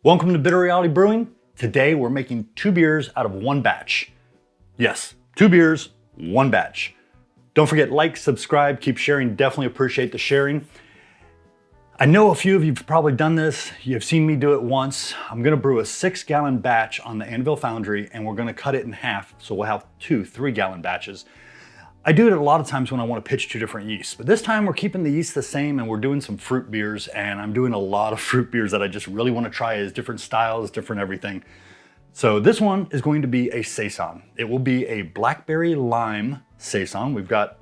Welcome to Bitter Reality Brewing. Today we're making 2 beers out of 1 batch. Yes, 2 beers, 1 batch. Don't forget, like, subscribe, keep sharing. Definitely appreciate the sharing. I know a few of you have probably done this. You've seen me do it once. I'm gonna brew a 6-gallon batch on the Anvil Foundry, and we're gonna cut it in half, so we'll have 2 3-gallon batches. I do it a lot of times when I want to pitch 2 different yeasts, but this time we're keeping the yeast the same and we're doing some fruit beers, and I'm doing a lot of fruit beers that I just really want to try as different styles, different everything. So this one is going to be a Saison. It will be a Blackberry Lime Saison. We've got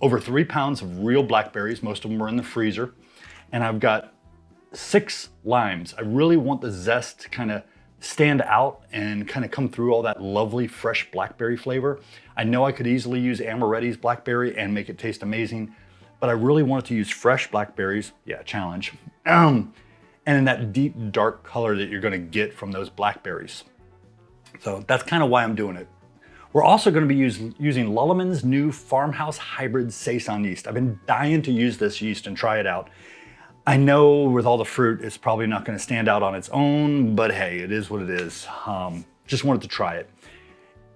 over 3 pounds of real blackberries. Most of them are in the freezer. And I've got 6 limes. I really want the zest to kind of stand out and kind of come through all that lovely fresh blackberry flavor. I know I could easily use Amaretti's blackberry and make it taste amazing, but I really wanted to use fresh blackberries. Yeah, challenge. And in that deep dark color that you're gonna get from those blackberries. So that's kind of why I'm doing it. We're also gonna be using Lallemand's new Farmhouse Hybrid Saison yeast. I've been dying to use this yeast and try it out. I know with all the fruit, it's probably not gonna stand out on its own, but hey, it is what it is. Just wanted to try it.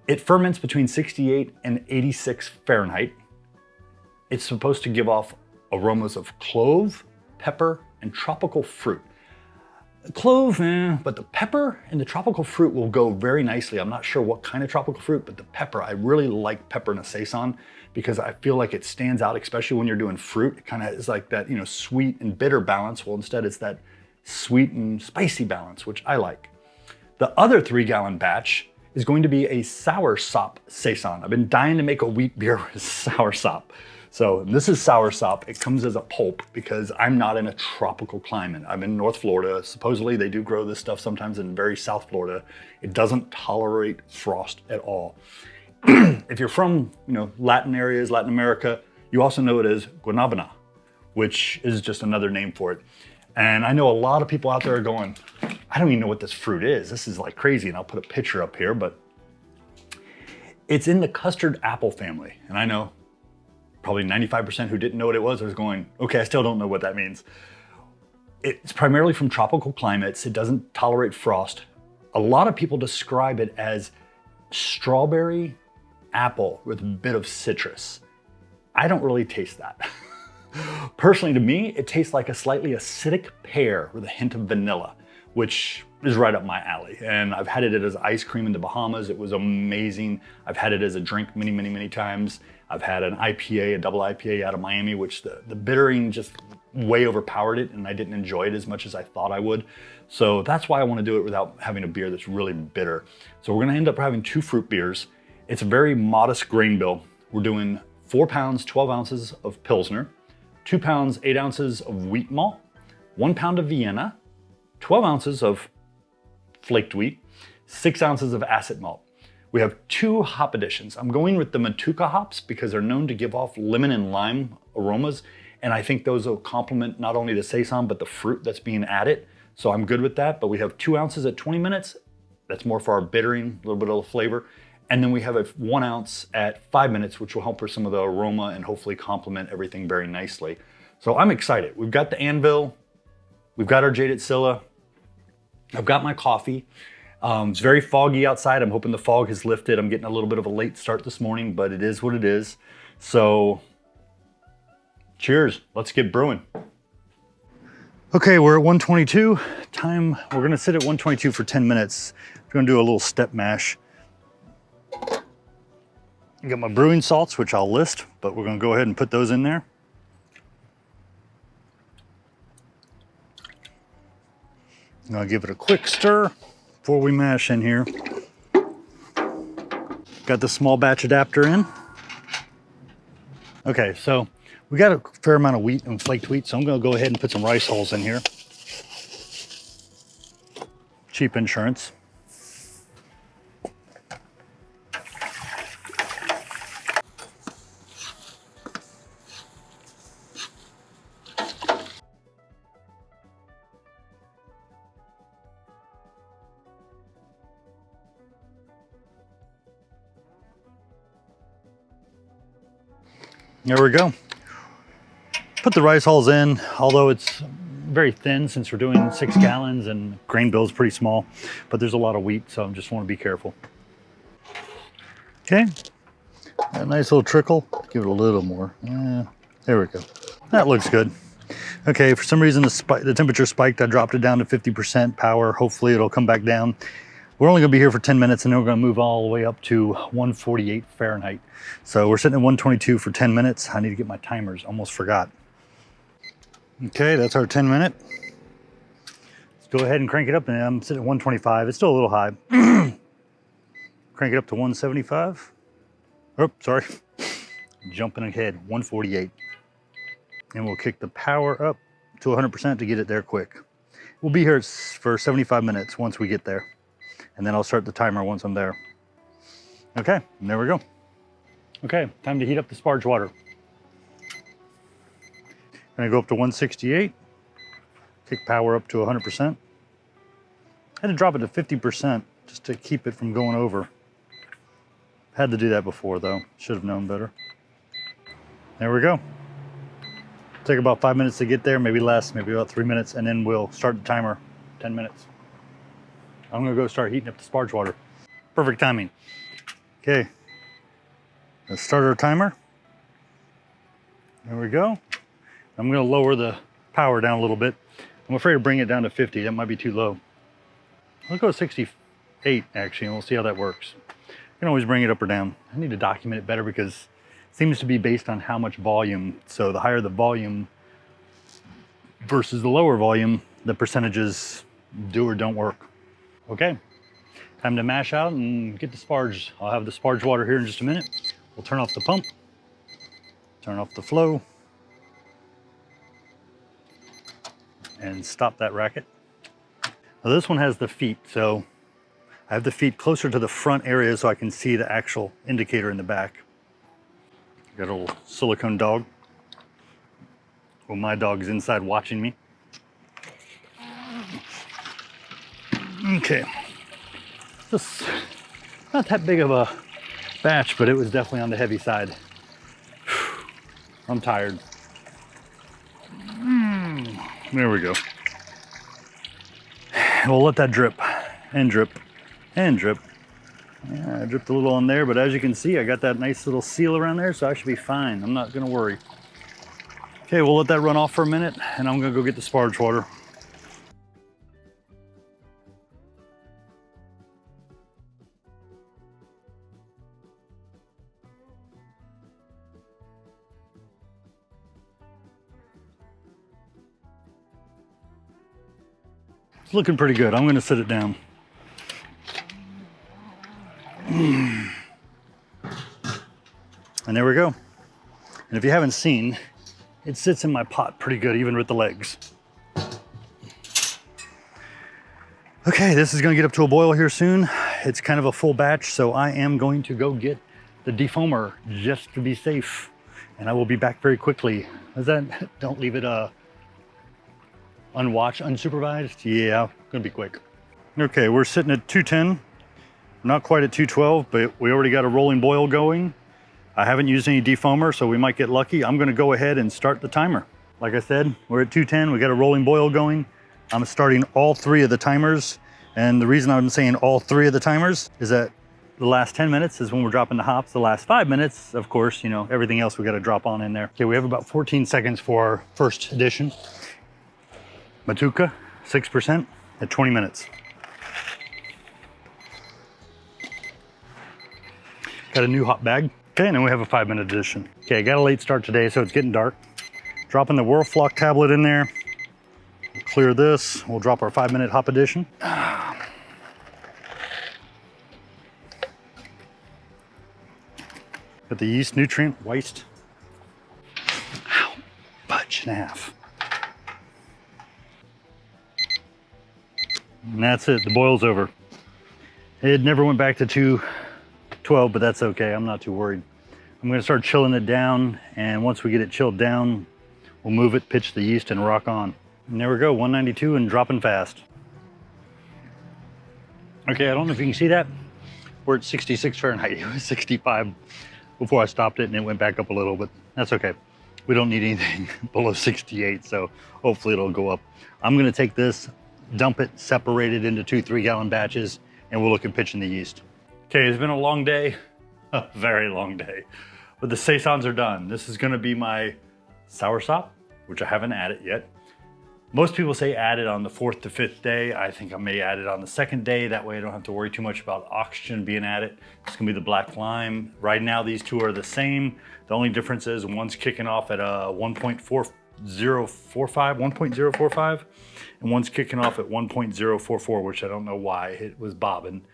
It ferments between 68 and 86 Fahrenheit. It's supposed to give off aromas of clove, pepper, and tropical fruit. Clove, but the pepper and the tropical fruit will go very nicely. I'm not sure what kind of tropical fruit, but the pepper, I really like pepper in a Saison because I feel like it stands out, especially when you're doing fruit. It kind of is like that, sweet and bitter balance. Well, instead it's that sweet and spicy balance, which I like. The other 3-gallon batch is going to be a Soursop Saison. I've been dying to make a wheat beer with Soursop. So this is Soursop. It comes as a pulp because I'm not in a tropical climate. I'm in North Florida. Supposedly they do grow this stuff sometimes in very South Florida. It doesn't tolerate frost at all. If you're from Latin areas, Latin America, you also know it as guanabana, which is just another name for it. And I know a lot of people out there are going, I don't even know what this fruit is. This is like crazy. And I'll put a picture up here, but it's in the custard apple family. And I know probably 95% who didn't know what it was going, okay, I still don't know what that means. It's primarily from tropical climates. It doesn't tolerate frost. A lot of people describe it as strawberry apple with a bit of citrus. I don't really taste that. Personally, to me, it tastes like a slightly acidic pear with a hint of vanilla, which is right up my alley. And I've had it as ice cream in the Bahamas. It was amazing. I've had it as a drink many, many, many times. I've had an IPA, a double IPA out of Miami, which the bittering just way overpowered it, and I didn't enjoy it as much as I thought I would. So that's why I want to do it without having a beer that's really bitter. So we're gonna end up having 2 fruit beers. It's a very modest grain bill. We're doing 4 pounds, 12 ounces of Pilsner, 2 pounds, 8 ounces of wheat malt, 1 pound of Vienna, 12 ounces of flaked wheat, 6 ounces of acid malt. We have 2 hop additions. I'm going with the Matuka hops because they're known to give off lemon and lime aromas. And I think those will complement not only the Saison, but the fruit that's being added. So I'm good with that. But we have 2 ounces at 20 minutes. That's more for our bittering, a little bit of flavor. And then we have a 1 ounce at 5 minutes, which will help with some of the aroma and hopefully complement everything very nicely. So I'm excited. We've got the Anvil. We've got our Jaded Scylla. I've got my coffee. It's very foggy outside. I'm hoping the fog has lifted. I'm getting a little bit of a late start this morning, but it is what it is. So cheers, let's get brewing. Okay, we're at 122. We're gonna sit at 122 for 10 minutes. We're gonna do a little step mash. I got my brewing salts, which I'll list, but we're gonna go ahead and put those in there. I'm gonna give it a quick stir before we mash in here. Got the small batch adapter in. Okay, so we got a fair amount of wheat and flaked wheat, so I'm gonna go ahead and put some rice hulls in here. Cheap insurance. There we go. Put the rice hulls in, although it's very thin since we're doing 6 gallons and grain bill is pretty small, but there's a lot of wheat, so I just want to be careful. Okay, a nice little trickle. Give it a little more. Yeah, there we go. That looks good. Okay, for some reason the temperature spiked. I dropped it down to 50% power. Hopefully it'll come back down. We're only gonna be here for 10 minutes and then we're gonna move all the way up to 148 Fahrenheit. So we're sitting at 122 for 10 minutes. I need to get my timers, almost forgot. Okay, that's our 10 minute. Let's go ahead and crank it up. And I'm sitting at 125. It's still a little high. Crank it up to 175. Oh, sorry. Jumping ahead, 148. And we'll kick the power up to 100% to get it there quick. We'll be here for 75 minutes once we get there. And then I'll start the timer once I'm there. Okay, and there we go. Okay, time to heat up the sparge water. Gonna go up to 168. Kick power up to 100%. I had to drop it to 50% just to keep it from going over. Had to do that before though. Should have known better. There we go. Take about 5 minutes to get there, maybe less, maybe about 3 minutes, and then we'll start the timer, 10 minutes. I'm gonna go start heating up the sparge water. Perfect timing. Okay, let's start our timer. There we go. I'm gonna lower the power down a little bit. I'm afraid to bring it down to 50, that might be too low. Let's go 68 actually, and we'll see how that works. You can always bring it up or down. I need to document it better because it seems to be based on how much volume. So the higher the volume versus the lower volume, the percentages do or don't work. Okay, time to mash out and get the sparge. I'll have the sparge water here in just a minute. We'll turn off the pump, turn off the flow, and stop that racket. Now this one has the feet, so I have the feet closer to the front area so I can see the actual indicator in the back. Got a little silicone dog. Well, my dog's inside watching me. Okay, just not that big of a batch, but it was definitely on the heavy side. I'm tired. There we go. We'll let that drip and drip and drip. Yeah, I dripped a little on there, but as you can see, I got that nice little seal around there, so I should be fine. I'm not gonna worry. Okay, we'll let that run off for a minute, and I'm gonna go get the sparge water. It's looking pretty good. I'm gonna sit it down. And there we go. And if you haven't seen, it sits in my pot pretty good, even with the legs. Okay, this is gonna get up to a boil here soon. It's kind of a full batch, so I am going to go get the defoamer just to be safe. And I will be back very quickly. Is that, don't leave it unwatched, unsupervised? Yeah, gonna be quick. Okay, we're sitting at 210. Not quite at 212, but we already got a rolling boil going. I haven't used any defoamer, so we might get lucky. I'm gonna go ahead and start the timer. Like I said, we're at 210, we got a rolling boil going. I'm starting all 3 of the timers. And the reason I'm saying all 3 of the timers is that the last 10 minutes is when we're dropping the hops. The last 5 minutes, of course, you know, everything else we gotta drop on in there. Okay, we have about 14 seconds for our first addition. Matuka, 6% at 20 minutes. Got a new hop bag. Okay, and then we have a 5-minute addition. Okay, got a late start today, so it's getting dark. Dropping the Whirlflock tablet in there. Clear this, we'll drop our 5-minute hop addition. Got the yeast nutrient waste. Ow, budge and a half. And that's it, the boil's over. It never went back to 212, but that's okay, I'm not too worried. I'm gonna start chilling it down, and once we get it chilled down, we'll move it, pitch the yeast, and rock on. And there we go, 192 and dropping fast. Okay, I don't know if you can see that. We're at 66 Fahrenheit, it was 65 before I stopped it, and it went back up a little, but that's okay. We don't need anything below 68, so hopefully it'll go up. I'm gonna take this, dump it, separate it into 2 3-gallon batches, and we'll look at pitching the yeast. Okay, it's been a long day, a very long day, but the Saisons are done. This is gonna be my soursop, which I haven't added yet. Most people say add it on the 4th to 5th day. I think I may add it on the 2nd day. That way I don't have to worry too much about oxygen being added. It's gonna be the black lime. Right now, these two are the same. The only difference is one's kicking off at a 1.045, and one's kicking off at 1.044, which I don't know why, it was bobbing.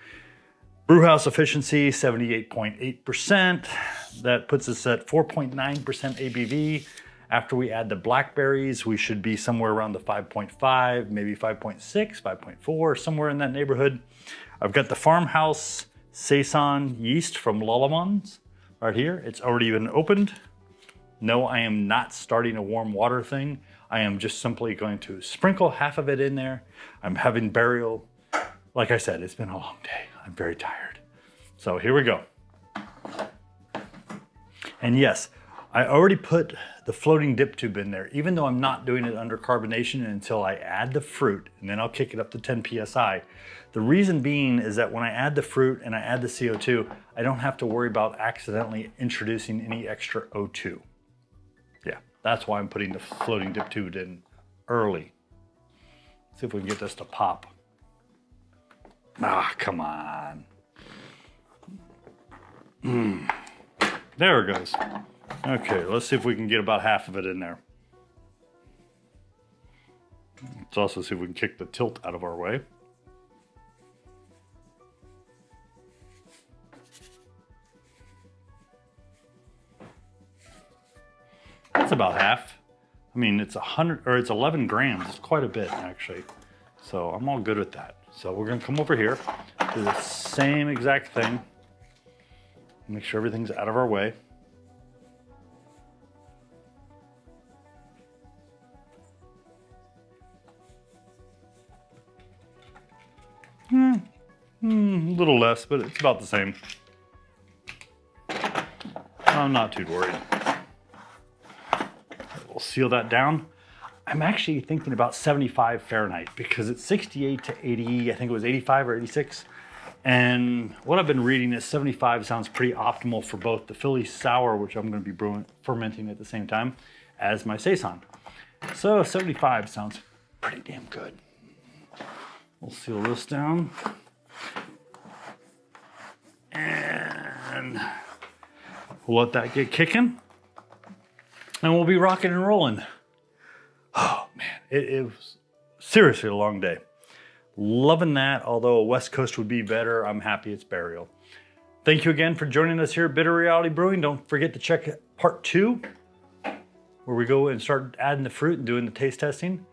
Brewhouse efficiency, 78.8%. That puts us at 4.9% ABV. After we add the blackberries, we should be somewhere around the 5.5, maybe 5.6, 5.4, somewhere in that neighborhood. I've got the Farmhouse Saison Yeast from Lallemand right here. It's already been opened. No, I am not starting a warm water thing. I am just simply going to sprinkle half of it in there. I'm having burial. Like I said, it's been a long day. I'm very tired. So here we go. And yes, I already put the floating dip tube in there, even though I'm not doing it under carbonation until I add the fruit, and then I'll kick it up to 10 PSI. The reason being is that when I add the fruit and I add the CO2, I don't have to worry about accidentally introducing any extra O2. Yeah, that's why I'm putting the floating dip tube in early. See if we can get this to pop. Ah, come on. There it goes. Okay, let's see if we can get about half of it in there. Let's also see if we can kick the tilt out of our way. That's about half. I mean, it's 11 grams. It's quite a bit, actually. So I'm all good with that. So we're gonna come over here, do the same exact thing. Make sure everything's out of our way. A little less, but it's about the same. I'm not too worried. We'll seal that down. I'm actually thinking about 75 Fahrenheit because it's 68 to 80, I think it was 85 or 86. And what I've been reading is 75 sounds pretty optimal for both the Philly Sour, which I'm going to be fermenting at the same time, as my Saison. So 75 sounds pretty damn good. We'll seal this down. And we'll let that get kicking. And we'll be rocking and rolling. Oh man, it was seriously a long day. Loving that, although a West Coast would be better, I'm happy it's burial. Thank you again for joining us here at Bitter Reality Brewing. Don't forget to check part 2, where we go and start adding the fruit and doing the taste testing.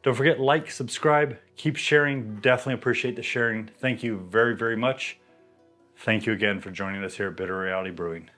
Don't forget, like, subscribe, keep sharing. Definitely appreciate the sharing. Thank you very, very much. Thank you again for joining us here at Bitter Reality Brewing.